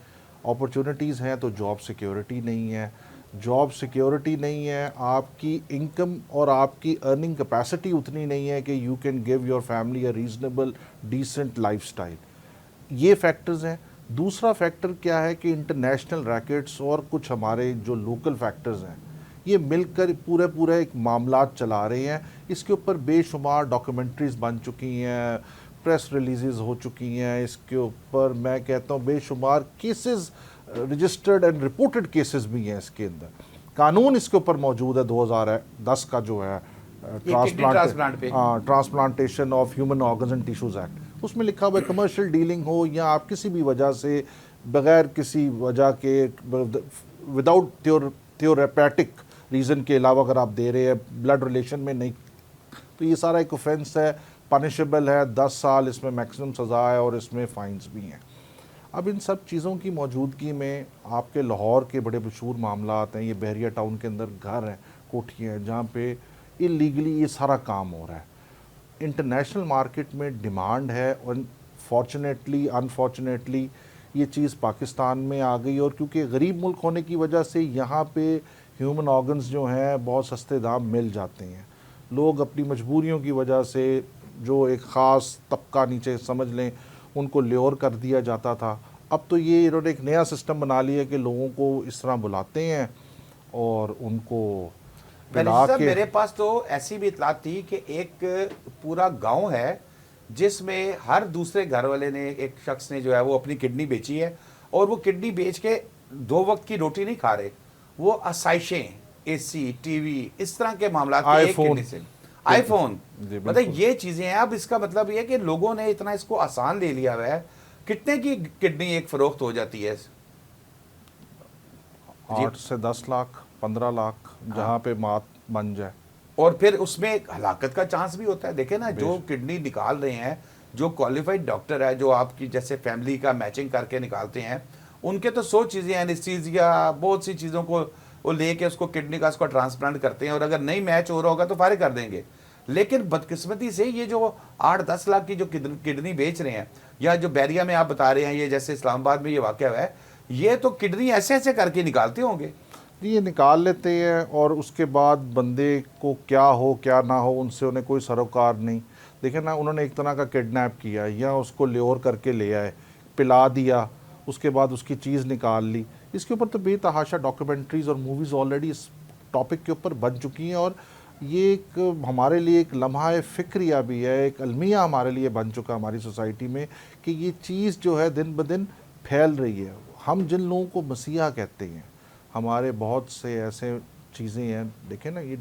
अपॉर्चुनिटीज़ हैं तो जॉब सिक्योरिटी नहीं है, जॉब सिक्योरिटी नहीं है, आपकी इनकम और आपकी अर्निंग कैपेसिटी उतनी नहीं है कि you can give your family a reasonable decent lifestyle. ये फैक्टर्स हैं। दूसरा फैक्टर क्या है कि इंटरनेशनल रैकेट्स और कुछ हमारे जो लोकल फैक्टर्स हैं, ये मिलकर पूरे एक मामला चला रहे हैं। इसके ऊपर बेशुमार डॉक्यूमेंट्रीज़ बन चुकी हैं, प्रेस रिलीज़ हो चुकी हैं, इसके ऊपर मैं कहता हूँ बेशुमार cases registered and reported cases भी हैं इसके अंदर। कानून इसके ऊपर मौजूद है 2010 का जो है transplantation of human organs and tissues act. उसमें लिखा हुआ है कमर्शियल डीलिंग हो या आप किसी भी वजह से बगैर किसी वजह के विदाउट थ्योरेपेटिक रीज़न के अलावा अगर आप दे रहे हैं, ब्लड रिलेशन में नहीं, तो ये सारा एक ऑफेंस है, पनिशेबल है, 10 साल इसमें मैक्सिमम सज़ा है और इसमें फ़ाइन्स भी हैं। अब इन सब चीज़ों की मौजूदगी में आपके लाहौर के बड़े मशहूर मामलात हैं, ये बहरिया टाउन के अंदर घर हैं, कोठियाँ हैं, जहाँ पे इलीगली ये सारा काम हो रहा है। इंटरनेशनल मार्केट में डिमांड है और फॉर्चुनेटली अनफॉर्चुनेटली ये चीज़ पाकिस्तान में आ गई और क्योंकि गरीब मुल्क होने की वजह से यहाँ पे ह्यूमन ऑर्गन्स जो हैं बहुत सस्ते दाम मिल जाते हैं। लोग अपनी मजबूरियों की वजह से जो एक ख़ास तबका नीचे समझ लें उनको ल्योर कर दिया जाता था, अब तो ये इन्होंने एक नया सिस्टम बना लिया कि लोगों को इस तरह बुलाते हैं और उनको पिला के। मेरे पास तो ऐसी भी इतला थी कि एक पूरा गांव है जिसमें हर दूसरे घर वाले ने, एक शख्स ने जो है वो अपनी किडनी बेची है और वो किडनी बेच के 2 वक्त की रोटी नहीं खा रहे, वो आसाइशें, एसी, टीवी, इस तरह के मामला, आईफोन, आईफोन, मतलब ये चीजें हैं। अब इसका मतलब ये है कि लोगों ने इतना इसको आसान ले लिया हुआ है। कितने की किडनी एक फरोख्त हो जाती है? 8 से 10 लाख, 15 लाख, जहाँ पे मात बन जाए। और फिर उसमें हलाकत का चांस भी होता है। देखे ना, जो किडनी निकाल रहे हैं, जो क्वालिफाइड डॉक्टर है, जो आपकी जैसे फैमिली का मैचिंग करके निकालते हैं, उनके तो 100 चीज़ें, एनेस्थीसिया, बहुत सी चीज़ों को वो लेके उसको किडनी का उसको ट्रांसप्लांट करते हैं और अगर नहीं मैच हो रहा होगा तो फारिग कर देंगे। लेकिन बदकिस्मती से ये जो 8-10 लाख की जो किडनी बेच रहे हैं, या जो बैरिया में आप बता रहे हैं, ये जैसे इस्लामाबाद में ये वाक़या हुआ है, ये तो किडनी ऐसे ऐसे करके निकालते होंगे। ये निकाल लेते हैं और उसके बाद बंदे को क्या हो क्या ना हो उनसे उन्हें कोई सरोकार नहीं। देखें ना, उन्होंने एक तरह का किडनैप किया या उसको ल्योर करके ले आए, पिला दिया, उसके बाद उसकी चीज़ निकाल ली। इसके ऊपर तो बेतहाशा डॉक्यूमेंट्रीज़ और मूवीज़ ऑलरेडी इस टॉपिक के ऊपर बन चुकी हैं और ये एक हमारे लिए एक लम्हा फ़िक्रिया भी है, एक अलमिया हमारे लिए बन चुका हमारी सोसाइटी में कि ये चीज़ जो है दिन ब दिन फैल रही है। हम जिन लोगों को मसीहा कहते हैं, हमारे बहुत से ऐसे चीज़ें हैं, देखें ना, ये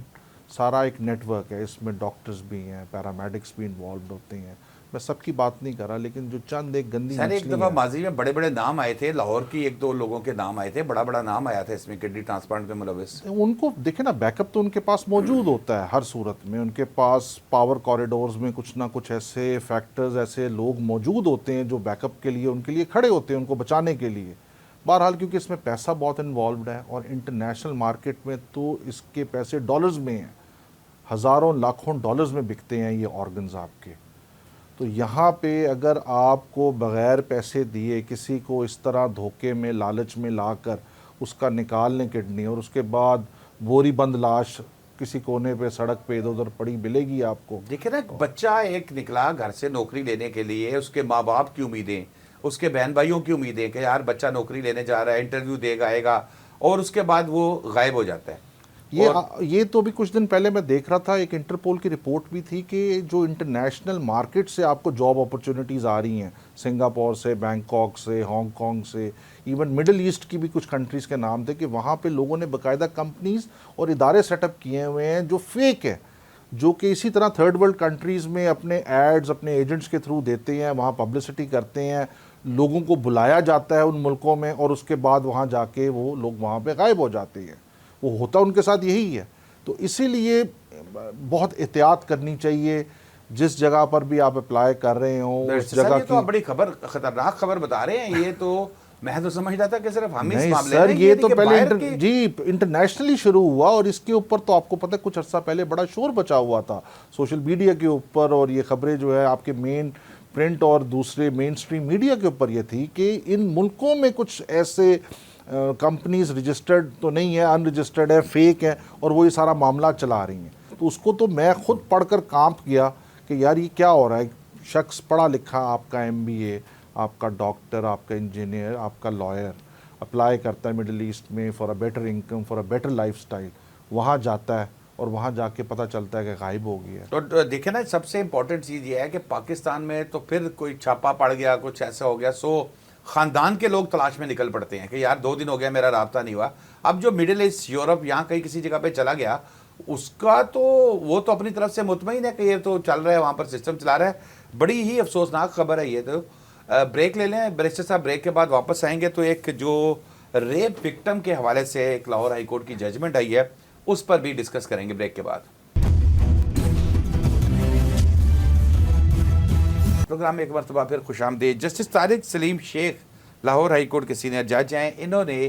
सारा एक नेटवर्क है, इसमें डॉक्टर्स भी हैं, पैरामेडिक्स भी इन्वॉल्व होते हैं, मैं सबकी बात नहीं कर रहा, लेकिन जो चंद एक गंदी सर एक मछली दफ़ा है, माजी में बड़े बड़े नाम आए थे, लाहौर की एक दो लोगों के नाम आए थे, बड़ा बड़ा नाम आया था इसमें किडनी ट्रांसप्लांट में मुलविस। उनको देखे ना, बैकअप तो उनके पास मौजूद होता है हर सूरत में। उनके पास पावर कॉरिडोर्स में कुछ ना कुछ ऐसे फैक्टर्स, ऐसे लोग मौजूद होते हैं जो बैकअप के लिए उनके लिए खड़े होते हैं, उनको बचाने के लिए। बहरहाल क्योंकि इसमें पैसा बहुत इन्वॉल्व है और इंटरनेशनल मार्केट में तो इसके पैसे डॉलर्स में हैं, हज़ारों लाखों डॉलर्स में बिकते हैं ये ऑर्गन्स आपके। तो यहाँ पे अगर आपको बग़ैर पैसे दिए किसी को इस तरह धोखे में, लालच में लाकर उसका निकाल लें किडनी, और उसके बाद बोरी बंद लाश किसी कोने पे सड़क पे इधर उधर पड़ी मिलेगी आपको। देखिए ना, एक बच्चा एक निकला घर से नौकरी लेने के लिए, उसके माँ बाप की उम्मीदें, उसके बहन भाइयों की उम्मीदें कि यार बच्चा नौकरी लेने जा रहा है, इंटरव्यू देगा आएगा, और उसके बाद वो गायब हो जाता है। ये तो भी कुछ दिन पहले मैं देख रहा था, एक इंटरपोल की रिपोर्ट भी थी कि जो इंटरनेशनल मार्केट से आपको जॉब अपॉर्चुनिटीज़ आ रही हैं, सिंगापुर से, बैंकॉक से, हांगकांग से, इवन मिडिल ईस्ट की भी कुछ कंट्रीज़ के नाम थे, कि वहाँ पे लोगों ने बाकायदा कंपनीज़ और इदारे सेटअप किए हुए हैं जो फेक है, जो कि इसी तरह थर्ड वर्ल्ड कंट्रीज़ में अपने एड्स अपने एजेंट्स के थ्रू देते हैं, वहाँ पब्लिसिटी करते हैं, लोगों को बुलाया जाता है उन मुल्कों में, और उसके बाद वहाँ जाके वो लोग वहाँ पे गायब हो जाते हैं। वो होता उनके साथ यही है। तो इसीलिए बहुत एहतियात करनी चाहिए जिस जगह पर भी आप अप्लाई कर रहे हो उस जगह ये तो आप बड़ी खतरनाक खबर बता रहे हैं। ये तो मैं तो समझ रहा था कि सिर्फ हम इस नहीं मामले सर, में, ये तो नहीं कि पहले बाहर के- जी इंटरनेशनली शुरू हुआ, और इसके ऊपर तो आपको पता है कुछ अर्सा पहले बड़ा शोर बचा हुआ था सोशल मीडिया के ऊपर, और ये खबरें जो है आपके मेन प्रिंट और दूसरे मेन स्ट्रीम मीडिया के ऊपर ये थी कि इन मुल्कों में कुछ ऐसे कंपनीज रजिस्टर्ड तो नहीं है, अनरजिस्टर्ड है, फेक है, और वो ये सारा मामला चला रही हैं। तो उसको तो मैं खुद पढ़कर कांप गया कि यार ये क्या हो रहा है। शख्स पढ़ा लिखा, आपका MBA, आपका डॉक्टर, आपका इंजीनियर, आपका लॉयर, अप्लाई करता है मिडिल ईस्ट में for a better income, for a better lifestyle, वहाँ जाता है और वहाँ जाके पता चलता है कि गायब हो गया। तो देखिए ना, सबसे इम्पोर्टेंट चीज़ ये है कि पाकिस्तान में तो फिर कोई छापा पड़ गया, कुछ ऐसा हो गया, सो ख़ानदान के लोग तलाश में निकल पड़ते हैं कि यार 2 दिन हो गया मेरा राब्ता नहीं हुआ। अब जो मिडिल ईस्ट, यूरोप, यहाँ कहीं किसी जगह पे चला गया, उसका तो वो तो अपनी तरफ से मुतमईन है कि ये तो चल रहा है, वहाँ पर सिस्टम चला रहा है। बड़ी ही अफसोसनाक खबर है ये। तो ब्रेक ले लें बैरिस्टर साहब, ब्रेक के बाद वापस आएंगे तो एक जो रेप विक्टिम के हवाले से एक लाहौर हाई कोर्ट की जजमेंट आई है, उस पर भी डिस्कस करेंगे ब्रेक के बाद। प्रोग्राम में एक मरतबा फिर खुशामदीद। Justice Tariq Saleem Sheikh Lahore high court के सीनियर जज हैं। इन्होंने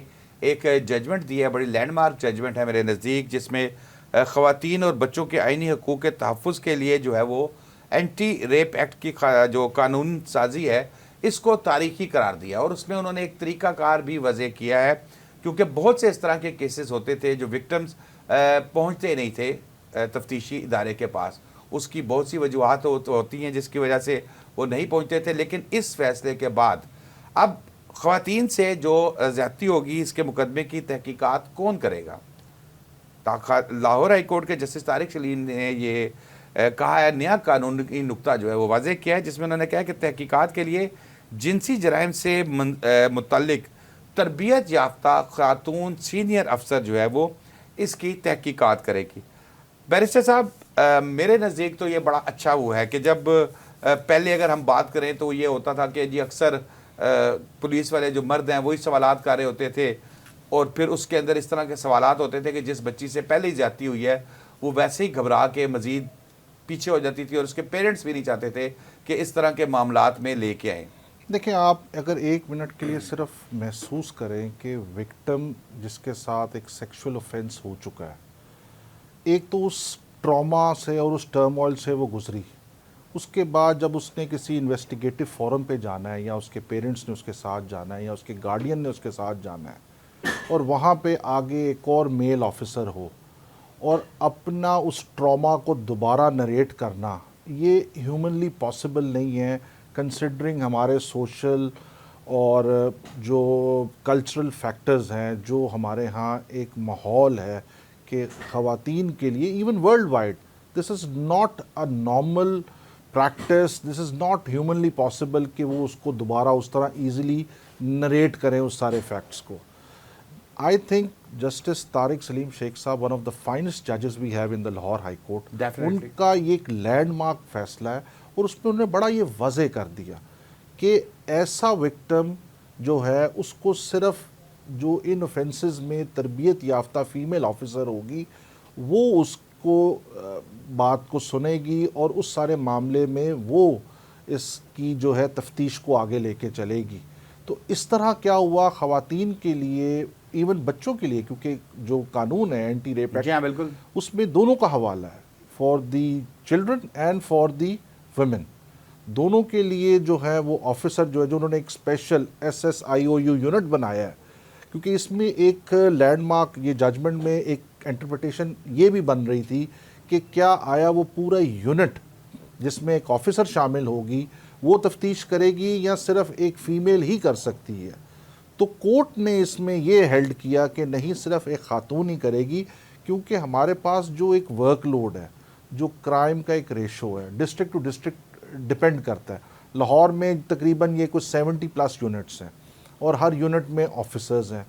एक जजमेंट दी है, बड़ी लैंडमार्क जजमेंट है मेरे नज़दीक, जिसमें ख़वातीन और बच्चों के आइनी हकूक़ के तहफ़्फ़ुज़ के लिए जो है वो एंटी रेप एक्ट की जो कानून साजी है, इसको तारीखी करार दिया। और उसमें उन्होंने एक तरीक़ाकार भी वज़ह किया है, क्योंकि बहुत से इस तरह के केसेस होते थे जो विक्टिम्स पहुँचते नहीं थे तफ्तीशी इदारे के पास। उसकी बहुत सी वजूहत होती हैं जिसकी वजह से वो नहीं पहुँचते थे। लेकिन इस फैसले के बाद अब ख़वातीन से जो ज़्यादती होगी, इसके मुकदमे की तहकीकात कौन करेगा? लाहौर हाई कोर्ट के जस्टिस तारिक सलीम ने ये कहा है, नया कानूनी नुक्ता जो है वो वाज़ेह किया है, जिसमें उन्होंने कहा कि तहकीकात के लिए जिनसी जराइम से मुतल्लिक तरबियत याफ्ता खातून सीनियर अफसर जो है वो इसकी तहकीकात करेगी। बैरिस्टर साहब, मेरे नज़दीक तो ये बड़ा अच्छा हुआ है कि जब पहले अगर हम बात करें तो ये होता था कि जी अक्सर पुलिस वाले जो मर्द हैं वही सवालात कर रहे होते थे, और फिर उसके अंदर इस तरह के सवालात होते थे कि जिस बच्ची से पहले ही ज़्यादती हुई है वो वैसे ही घबरा के मज़ीद पीछे हो जाती थी, और उसके पेरेंट्स भी नहीं चाहते थे कि इस तरह के मामलात में लेके आएँ। देखिए, आप अगर 1 मिनट के लिए सिर्फ महसूस करें कि विक्टिम जिसके साथ एक सेक्सुअल ऑफेंस हो चुका है, एक तो उस ट्रॉमा से और उस टर्मोइल से वो गुजरी, उसके बाद जब उसने किसी इन्वेस्टिगेटिव फोरम पे जाना है, या उसके पेरेंट्स ने उसके साथ जाना है, या उसके गार्डियन ने उसके साथ जाना है, और वहाँ पे आगे एक और मेल ऑफिसर हो और अपना उस ट्रॉमा को दोबारा नरेट करना, ये ह्यूमनली पॉसिबल नहीं है, कंसिडरिंग हमारे सोशल और जो कल्चरल फैक्टर्स हैं, जो हमारे यहाँ एक माहौल है कि ख़वातीन के लिए even world wide this is not a normal practice, this is not humanly possible कि वो उसको दोबारा उस तरह ईज़िली नरेट करें उस सारे फैक्ट्स को। I think Justice Tariq Salim Sheikh साहब, one of the finest judges we have in the Lahore High Court, Definitely. उनका ये एक लैंडमार्क फैसला है, और उसमें उन्होंने बड़ा ये वाज़े कर दिया कि ऐसा विक्टिम जो है उसको सिर्फ जो इन ऑफेंसेस में तरबियत याफ्ता फ़ीमेल ऑफिसर होगी वो उसको बात को सुनेगी और उस सारे मामले में वो इसकी जो है तफ्तीश को आगे लेके चलेगी। तो इस तरह क्या हुआ ख़वातीन के लिए, इवन बच्चों के लिए, क्योंकि जो कानून है एंटी रेप जी हाँ एक्ट बिल्कुल, उसमें दोनों का हवाला है, for the children and for the women, दोनों के लिए जो है वो ऑफिसर जो है, जो उन्होंने एक स्पेशल SSIOU यूनिट बनाया है, क्योंकि इसमें एक लैंडमार्क ये जजमेंट में एक इंटरप्रिटेशन ये भी बन रही थी कि क्या आया वो पूरा यूनिट जिसमें एक ऑफिसर शामिल होगी वो तफ्तीश करेगी या सिर्फ एक फ़ीमेल ही कर सकती है। तो कोर्ट ने इसमें ये हेल्ड किया कि नहीं, सिर्फ एक खातून ही करेगी, क्योंकि हमारे पास जो एक वर्कलोड है, जो क्राइम का एक रेशो है, डिस्ट्रिक्ट टू डिस्ट्रिक्ट डिपेंड करता है। लाहौर में तकरीबन ये कुछ 70+ यूनिट्स हैं और हर यूनिट में ऑफिसर्स हैं।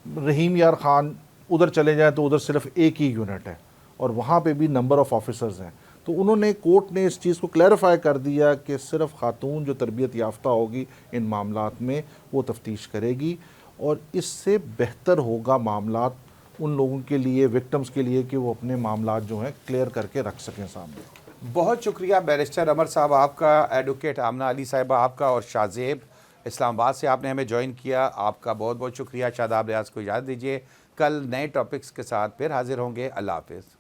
रहीम यार ख़ान उधर चले जाएं तो उधर सिर्फ एक ही यूनिट है और वहाँ पे भी नंबर ऑफ़ ऑफिसर्स हैं। तो उन्होंने, कोर्ट ने इस चीज़ को क्लैरिफाई कर दिया कि सिर्फ खातून जो तरबियत याफ्ता होगी इन मामलात में वो तफ्तीश करेगी, और इससे बेहतर होगा मामलात उन लोगों के लिए, विक्टिम्स के लिए, कि वो अपने मामलात जो हैं क्लियर करके रख सकें सामने। बहुत शुक्रिया बैरिस्टर अमर साहब आपका, एडवोकेट आमना अली साहिबा आपका, और शाहजेब इस्लामाबाद से आपने हमें ज्वाइन किया, आपका बहुत बहुत शुक्रिया। शादाब रियाज को याद दीजिए, कल नए टॉपिक्स के साथ फिर हाजिर होंगे। अल्लाह हाफिज़।